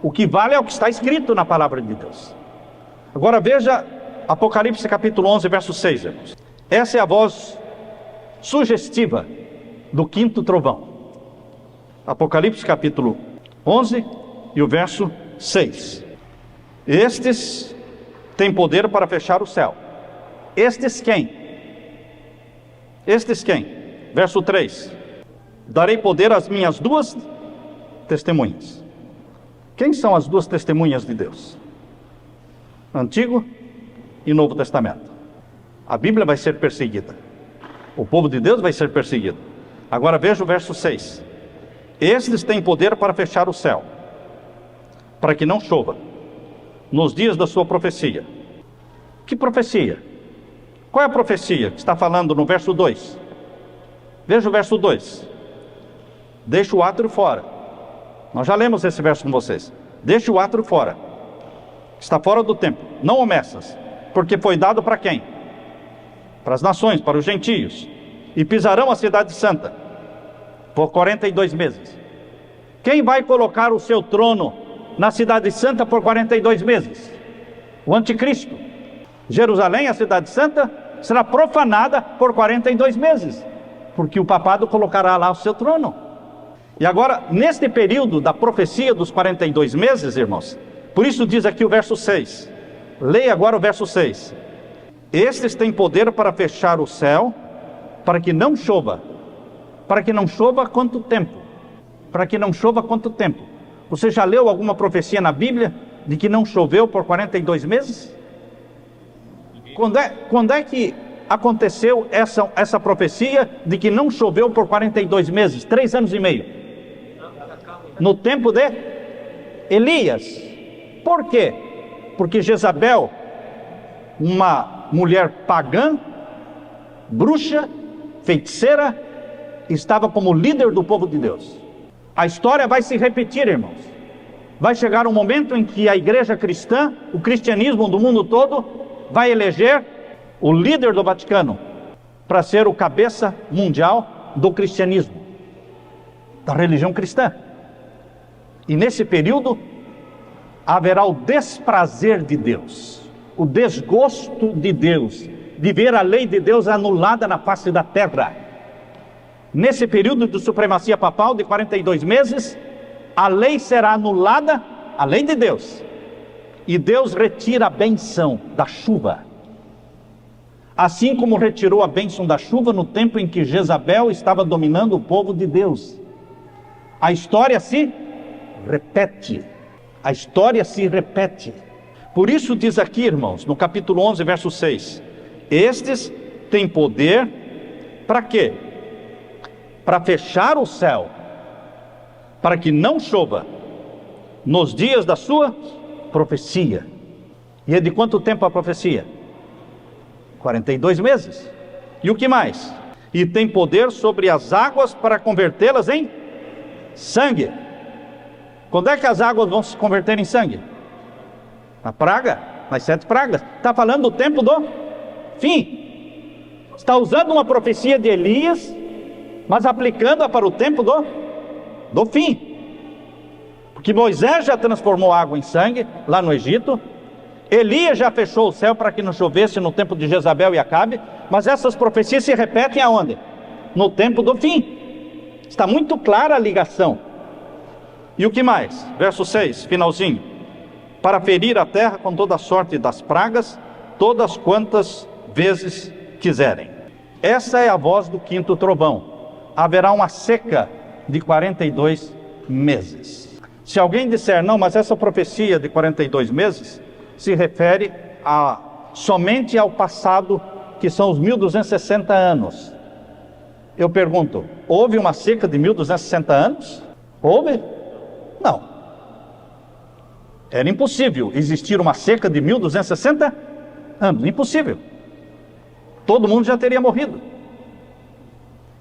O que vale é o que está escrito na palavra de Deus. Agora veja Apocalipse capítulo 11, verso 6, irmãos. Essa é a voz sugestiva do quinto trovão. Apocalipse capítulo 11 e o verso 6. Estes têm poder para fechar o céu. Estes quem? Estes quem? Verso 3. Darei poder às minhas 2 testemunhas. Quem são as 2 testemunhas de Deus? Antigo e Novo Testamento. A Bíblia vai ser perseguida. O povo de Deus vai ser perseguido. Agora veja o verso 6. Estes têm poder para fechar o céu, para que não chova, nos dias da sua profecia. Que profecia? Qual é a profecia que está falando no verso 2? Veja o verso 2. Deixa o átrio fora. Nós já lemos esse verso com vocês. Deixa o átrio fora. Está fora do templo. Não o meças. Porque foi dado para quem? Para as nações, para os gentios. E pisarão a cidade santa por 42 meses. Quem vai colocar o seu trono na cidade santa por 42 meses? O anticristo. Jerusalém, a cidade santa, será profanada por 42 meses. Porque o papado colocará lá o seu trono. E agora, neste período da profecia dos 42 meses, irmãos, por isso diz aqui o verso 6. Leia agora o verso 6. Estes têm poder para fechar o céu, para que não chova. Para que não chova quanto tempo? Para que não chova quanto tempo? Você já leu alguma profecia na Bíblia de que não choveu por 42 meses? Quando é que aconteceu essa profecia de que não choveu por 42 meses? 3 anos e meio. No tempo de Elias. Por quê? Porque Jezabel, uma mulher pagã, bruxa, feiticeira, estava como líder do povo de Deus. A história vai se repetir, irmãos. Vai chegar um momento em que a igreja cristã, o cristianismo do mundo todo, vai eleger o líder do Vaticano para ser o cabeça mundial do cristianismo, da religião cristã. E nesse período haverá o desprazer de Deus, o desgosto de Deus, de ver a lei de Deus anulada na face da terra. Nesse período de supremacia papal de 42 meses, a lei será anulada, a lei de Deus, e Deus retira a bênção da chuva. Assim como retirou a bênção da chuva no tempo em que Jezabel estava dominando o povo de Deus. A história se repete. A história se repete. Por isso diz aqui, irmãos, no capítulo 11, verso 6. Estes têm poder para quê? Para fechar o céu, para que não chova, nos dias da sua profecia. E é de quanto tempo a profecia? 42 meses. E o que mais? E tem poder sobre as águas para convertê-las em sangue. Quando é que as águas vão se converter em sangue? Na praga, nas 7 pragas. Está falando do tempo do fim. Está usando uma profecia de Elias, mas aplicando-a para o tempo do fim. Porque Moisés já transformou água em sangue lá no Egito. Elias já fechou o céu para que não chovesse no tempo de Jezabel e Acabe. Mas essas profecias se repetem aonde? No tempo do fim. Está muito clara a ligação. E o que mais? Verso 6, finalzinho. Para ferir a terra com toda sorte das pragas, todas quantas vezes quiserem. Essa é a voz do 5º trovão. Haverá uma seca de 42 meses. Se alguém disser, não, mas essa profecia de 42 meses se refere somente ao passado, que são os 1260 anos. Eu pergunto, houve uma seca de 1260 anos? Houve? Não. Era impossível existir uma seca de 1260 anos. Impossível. Todo mundo já teria morrido.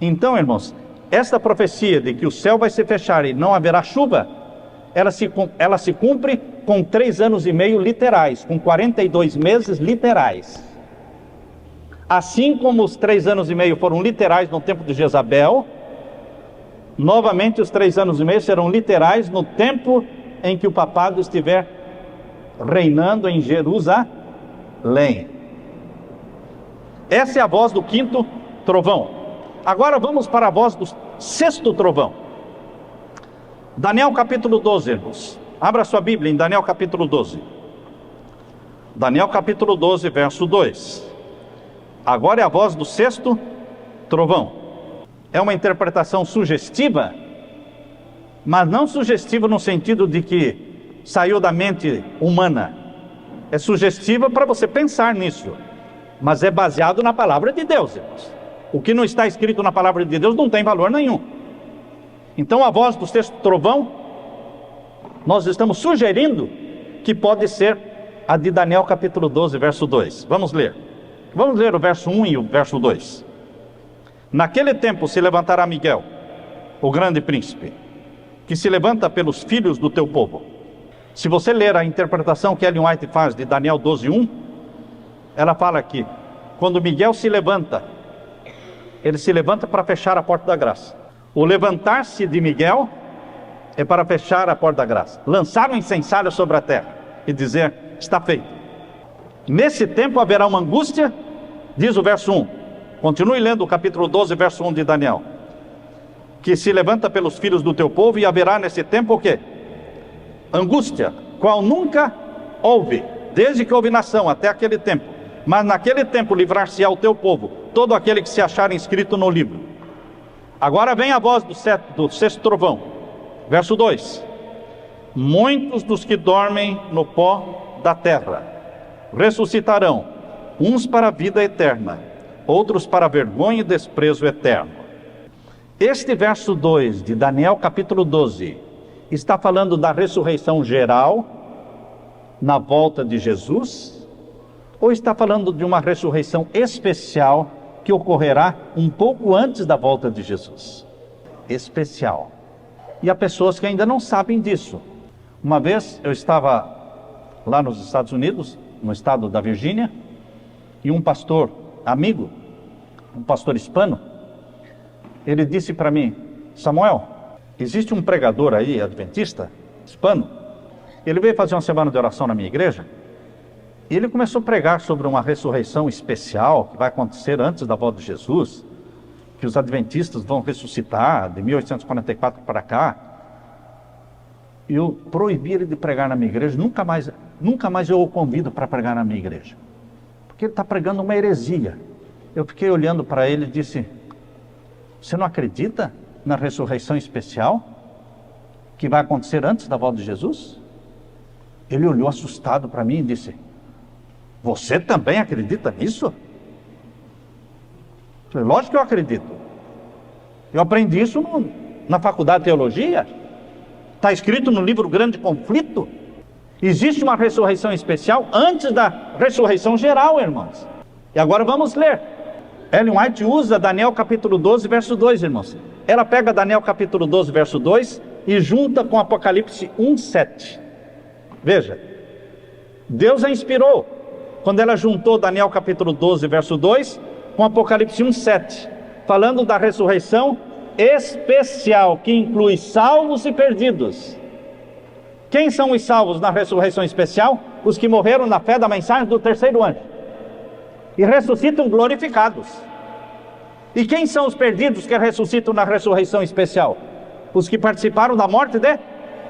Então, irmãos, esta profecia de que o céu vai se fechar e não haverá chuva, ela se cumpre com 3 anos e meio literais, com 42 meses literais. Assim como os 3 anos e meio foram literais no tempo de Jezabel, novamente os 3 anos e meio serão literais no tempo em que o papado estiver reinando em Jerusalém. Essa é a voz do 5º trovão. Agora vamos para a voz do 6º trovão. Daniel capítulo 12, irmãos. Abra sua Bíblia em Daniel capítulo 12. Daniel capítulo 12, verso 2. Agora é a voz do 6º trovão. É uma interpretação sugestiva, mas não sugestiva no sentido de que saiu da mente humana. É sugestiva para você pensar nisso, mas é baseado na palavra de Deus, irmãos. O que não está escrito na palavra de Deus não tem valor nenhum. Então a voz do sexto trovão, nós estamos sugerindo que pode ser a de Daniel capítulo 12, verso 2. Vamos ler. Vamos ler o verso 1 e o verso 2. Naquele tempo se levantará Miguel, o grande príncipe, que se levanta pelos filhos do teu povo. Se você ler a interpretação que Ellen White faz de Daniel 12, 1, ela fala que quando Miguel se levanta, ele se levanta para fechar a porta da graça. O levantar-se de Miguel é para fechar a porta da graça, lançar um incensário sobre a terra e dizer, está feito. Nesse tempo haverá uma angústia, diz o verso 1. Continue lendo o capítulo 12, verso 1 de Daniel. Que se levanta pelos filhos do teu povo, e haverá nesse tempo o quê? Angústia, qual nunca houve, desde que houve nação até aquele tempo. Mas naquele tempo livrar-se-á o teu povo, todo aquele que se achar inscrito no livro. Agora vem a voz do sexto trovão. Verso 2. Muitos dos que dormem no pó da terra ressuscitarão, uns para a vida eterna, outros para a vergonha e desprezo eterno. Este verso 2 de Daniel capítulo 12 está falando da ressurreição geral na volta de Jesus, ou está falando de uma ressurreição especial que ocorrerá um pouco antes da volta de Jesus? Especial. E há pessoas que ainda não sabem disso. Uma vez eu estava lá nos Estados Unidos, no estado da Virgínia, e um pastor amigo, um pastor hispano, ele disse para mim, Samuel, existe um pregador aí, adventista, hispano, ele veio fazer uma semana de oração na minha igreja, e ele começou a pregar sobre uma ressurreição especial, que vai acontecer antes da volta de Jesus, que os adventistas vão ressuscitar, de 1844 para cá. E eu proibi ele de pregar na minha igreja, nunca mais eu o convido para pregar na minha igreja, porque ele está pregando uma heresia. Eu fiquei olhando para ele e disse, você não acredita na ressurreição especial que vai acontecer antes da volta de Jesus? Ele olhou assustado para mim e disse, você também acredita nisso? Eu falei, lógico que eu acredito. Eu aprendi isso na faculdade de teologia. Está escrito no livro Grande Conflito. Existe uma ressurreição especial antes da ressurreição geral, irmãos. E agora vamos ler. Ellen White usa Daniel capítulo 12, verso 2, irmãos. Ela pega Daniel capítulo 12, verso 2 e junta com Apocalipse 1, 7. Veja, Deus a inspirou quando ela juntou Daniel capítulo 12, verso 2 com Apocalipse 1, 7, falando da ressurreição especial, que inclui salvos e perdidos. Quem são os salvos na ressurreição especial? Os que morreram na fé da mensagem do terceiro anjo e ressuscitam glorificados. E quem são os perdidos que ressuscitam na ressurreição especial? Os que participaram da morte de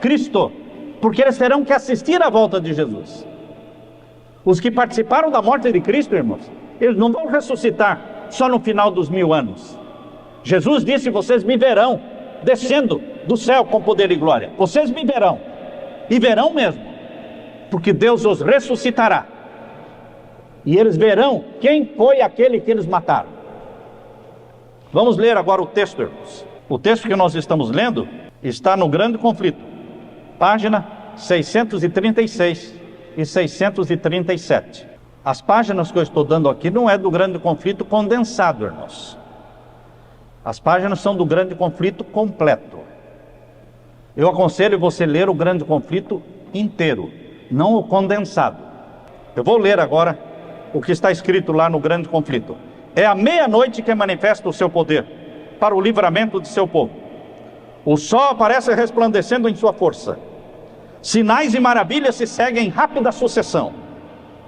Cristo, porque eles terão que assistir à volta de Jesus. Os que participaram da morte de Cristo, irmãos, eles não vão ressuscitar só no final dos 1000 anos. Jesus disse, vocês me verão descendo do céu com poder e glória. Vocês me verão, e verão mesmo, porque Deus os ressuscitará. E eles verão quem foi aquele que eles mataram. Vamos ler agora o texto, irmãos. O texto que nós estamos lendo está no Grande Conflito, página 636 e 637. As páginas que eu estou dando aqui não é do Grande Conflito condensado, irmãos. As páginas são do Grande Conflito completo. Eu aconselho você ler o Grande Conflito inteiro, não o condensado. Eu vou ler agora o que está escrito lá no Grande Conflito. É a meia-noite que manifesta o seu poder para o livramento de seu povo. O sol aparece resplandecendo em sua força. Sinais e maravilhas se seguem em rápida sucessão.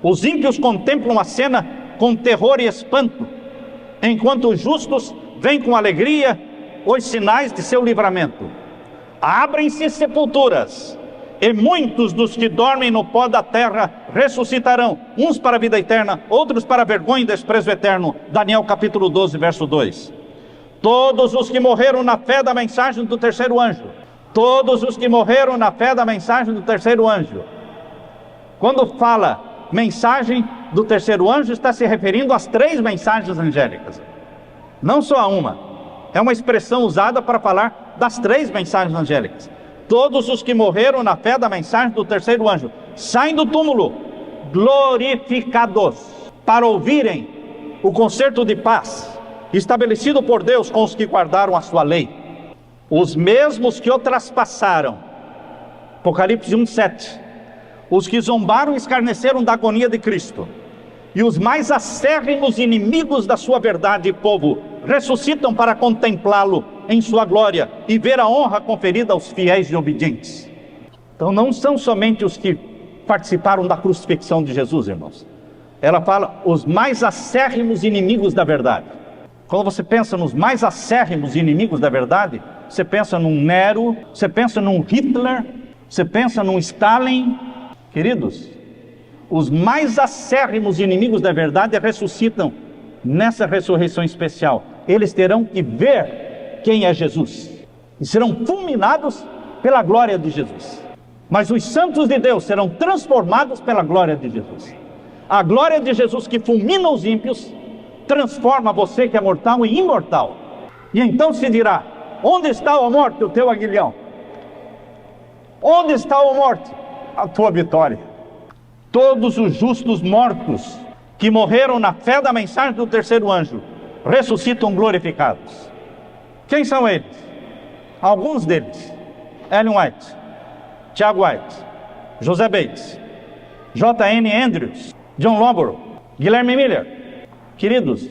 Os ímpios contemplam a cena com terror e espanto, enquanto os justos veem com alegria os sinais de seu livramento. Abrem-se sepulturas, e muitos dos que dormem no pó da terra ressuscitarão, uns para a vida eterna, outros para a vergonha e desprezo eterno. Daniel capítulo 12, verso 2. Todos os que morreram na fé da mensagem do terceiro anjo. Todos os que morreram na fé da mensagem do terceiro anjo. Quando fala mensagem do terceiro anjo, está se referindo às 3 mensagens angélicas. Não só a uma. É uma expressão usada para falar das 3 mensagens angélicas. Todos os que morreram na fé da mensagem do terceiro anjo saem do túmulo glorificados para ouvirem o concerto de paz estabelecido por Deus com os que guardaram a sua lei. Os mesmos que o traspassaram. Apocalipse 1:7. Os que zombaram e escarneceram da agonia de Cristo. E os mais acérrimos inimigos da sua verdade e povo ressuscitam para contemplá-lo em sua glória e ver a honra conferida aos fiéis e obedientes. Então não são somente os que participaram da crucifixão de Jesus, irmãos. Ela fala os mais acérrimos inimigos da verdade. Quando você pensa nos mais acérrimos inimigos da verdade, você pensa num Nero, você pensa num Hitler, você pensa num Stalin. Queridos, os mais acérrimos inimigos da verdade ressuscitam nessa ressurreição especial. Eles terão que ver quem é Jesus e serão fulminados pela glória de Jesus. Mas os santos de Deus serão transformados pela glória de Jesus. A glória de Jesus que fulmina os ímpios transforma você que é mortal em imortal. E então se dirá: onde está, ó morte, o teu aguilhão? Onde está, ó morte, a tua vitória? Todos os justos mortos que morreram na fé da mensagem do terceiro anjo ressuscitam glorificados. Quem são eles? Alguns deles: Ellen White, Tiago White, José Bates, J.N. Andrews, John Loborough, Guilherme Miller. Queridos,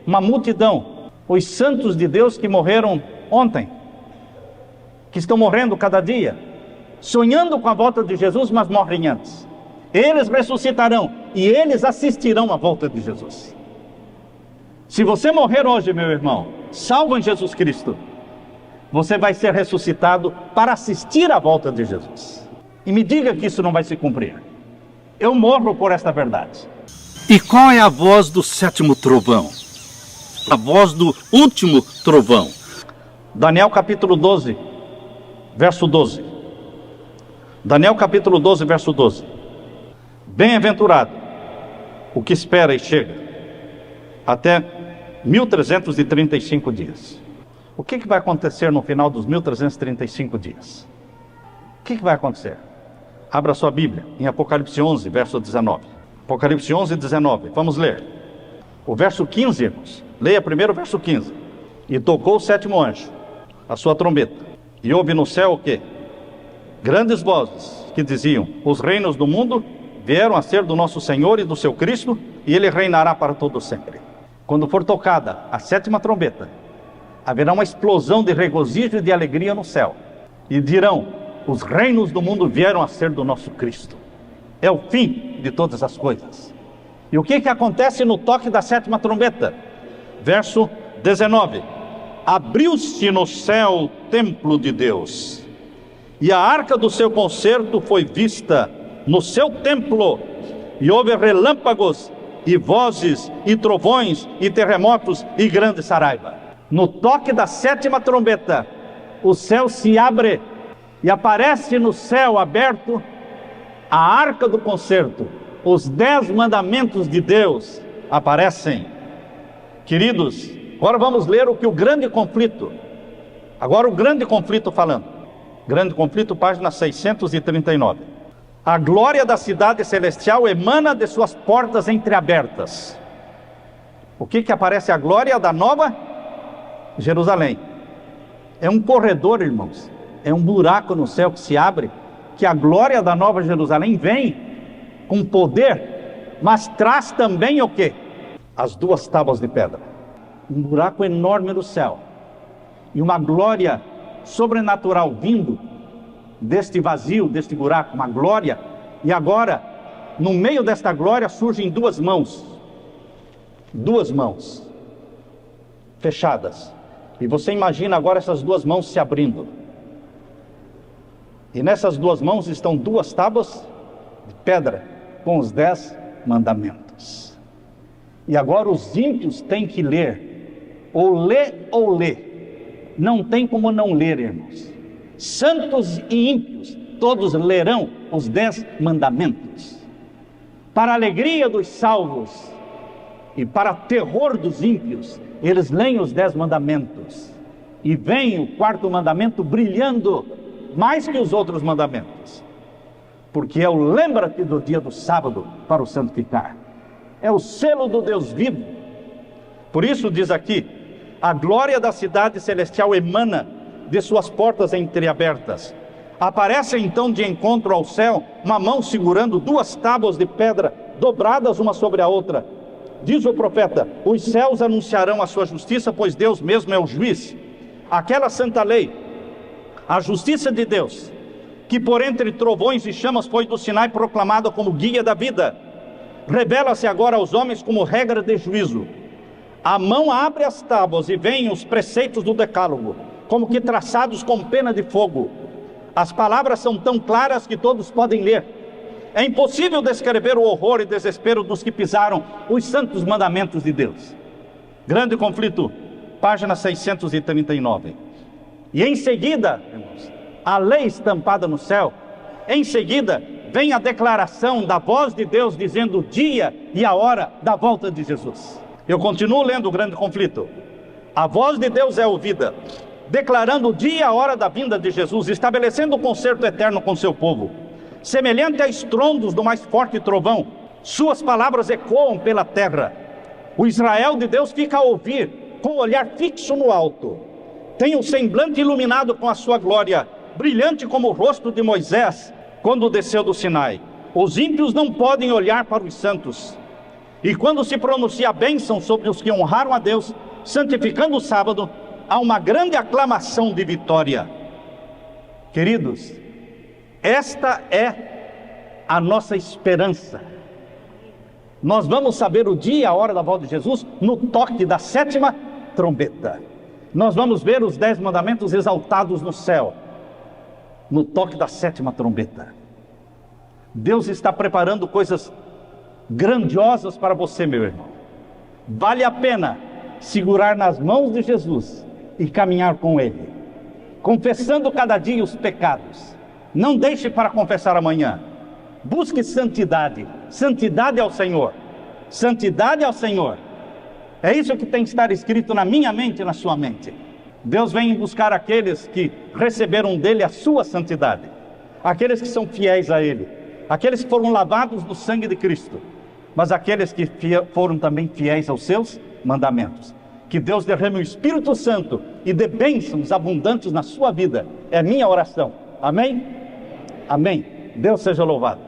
uma multidão, os santos de Deus que morreram ontem, que estão morrendo cada dia, sonhando com a volta de Jesus, mas morrem antes. Eles ressuscitarão e eles assistirão à volta de Jesus. Se você morrer hoje, meu irmão, salvo em Jesus Cristo, você vai ser ressuscitado para assistir à volta de Jesus. E me diga que isso não vai se cumprir. Eu morro por esta verdade. E qual é a voz do sétimo trovão? A voz do último trovão. Daniel capítulo 12, verso 12. Daniel capítulo 12, verso 12. Bem-aventurado o que espera e chega até 1335 dias. O que vai acontecer no final dos 1335 dias? O que vai acontecer? Abra sua Bíblia em Apocalipse 11, verso 19. Apocalipse 11, 19. Vamos ler. O verso 15, irmãos. Leia primeiro o verso 15. E tocou o sétimo anjo a sua trombeta. E houve no céu o quê? Grandes vozes que diziam: os reinos do mundo vieram a ser do nosso Senhor e do seu Cristo, e ele reinará para todo sempre. Quando for tocada a sétima trombeta, haverá uma explosão de regozijo e de alegria no céu. E dirão: os reinos do mundo vieram a ser do nosso Cristo. É o fim de todas as coisas. E o que acontece no toque da sétima trombeta? Verso 19. Abriu-se no céu o templo de Deus, e a arca do seu concerto foi vista no seu templo, e houve relâmpagos, e vozes, e trovões, e terremotos, e grande saraiva. No toque da sétima trombeta, o céu se abre, e aparece no céu aberto a arca do concerto. Os 10 mandamentos de Deus aparecem. Queridos, agora vamos ler o que o grande conflito. Agora o grande conflito falando. Grande conflito, página 639. A glória da cidade celestial emana de suas portas entreabertas. O que aparece? A glória da nova Jerusalém. É um corredor, irmãos. É um buraco no céu que se abre, que a glória da nova Jerusalém vem com poder, mas traz também o quê? As 2 tábuas de pedra. Um buraco enorme no céu. E uma glória sobrenatural vindo deste vazio, deste buraco, uma glória. E agora, no meio desta glória, surgem 2 mãos. 2 mãos fechadas. E você imagina agora essas 2 mãos se abrindo. E nessas 2 mãos estão 2 tábuas de pedra com os 10 mandamentos. E agora os ímpios têm que ler, ou ler. Não tem como não ler, irmãos. Santos e ímpios, todos lerão os 10 mandamentos. Para a alegria dos salvos E para terror dos ímpios, eles leem os 10 mandamentos. E vem o 4º mandamento brilhando mais que os outros mandamentos. Porque é o lembra-te do dia do sábado para o santificar. É o selo do Deus vivo. Por isso diz aqui, a glória da cidade celestial emana de suas portas entreabertas. Aparece então de encontro ao céu uma mão segurando 2 tábuas de pedra dobradas uma sobre a outra. Diz o profeta, os céus anunciarão a sua justiça, pois Deus mesmo é o juiz. Aquela santa lei, a justiça de Deus, que por entre trovões e chamas foi do Sinai proclamada como guia da vida, revela-se agora aos homens como regra de juízo. A mão abre as tábuas e vêm os preceitos do decálogo, como que traçados com pena de fogo. As palavras são tão claras que todos podem ler. É impossível descrever o horror e desespero dos que pisaram os santos mandamentos de Deus. Grande Conflito, página 639. E em seguida, irmãos, a lei estampada no céu, em seguida vem a declaração da voz de Deus dizendo o dia e a hora da volta de Jesus. Eu continuo lendo o Grande Conflito. A voz de Deus é ouvida, declarando o dia e a hora da vinda de Jesus, estabelecendo o concerto eterno com seu povo. Semelhante a estrondos do mais forte trovão, suas palavras ecoam pela terra. O Israel de Deus fica a ouvir, com o olhar fixo no alto. Tem o semblante iluminado com a sua glória, brilhante como o rosto de Moisés, quando desceu do Sinai. Os ímpios não podem olhar para os santos. E quando se pronuncia a bênção sobre os que honraram a Deus, santificando o sábado, há uma grande aclamação de vitória. Queridos, esta é a nossa esperança. Nós vamos saber o dia e a hora da volta de Jesus no toque da 7ª trombeta. Nós vamos ver os 10 mandamentos exaltados no céu, no toque da 7ª trombeta. Deus está preparando coisas grandiosas para você, meu irmão. Vale a pena segurar nas mãos de Jesus e caminhar com Ele, confessando cada dia os pecados. Não deixe para confessar amanhã. Busque santidade. Santidade ao Senhor. Santidade ao Senhor. É isso que tem que estar escrito na minha mente e na sua mente. Deus vem buscar aqueles que receberam dele a sua santidade, aqueles que são fiéis a Ele, aqueles que foram lavados no sangue de Cristo, mas aqueles que foram também fiéis aos seus mandamentos. Que Deus derrame o Espírito Santo e dê bênçãos abundantes na sua vida. É minha oração. Amém? Amém. Deus seja louvado.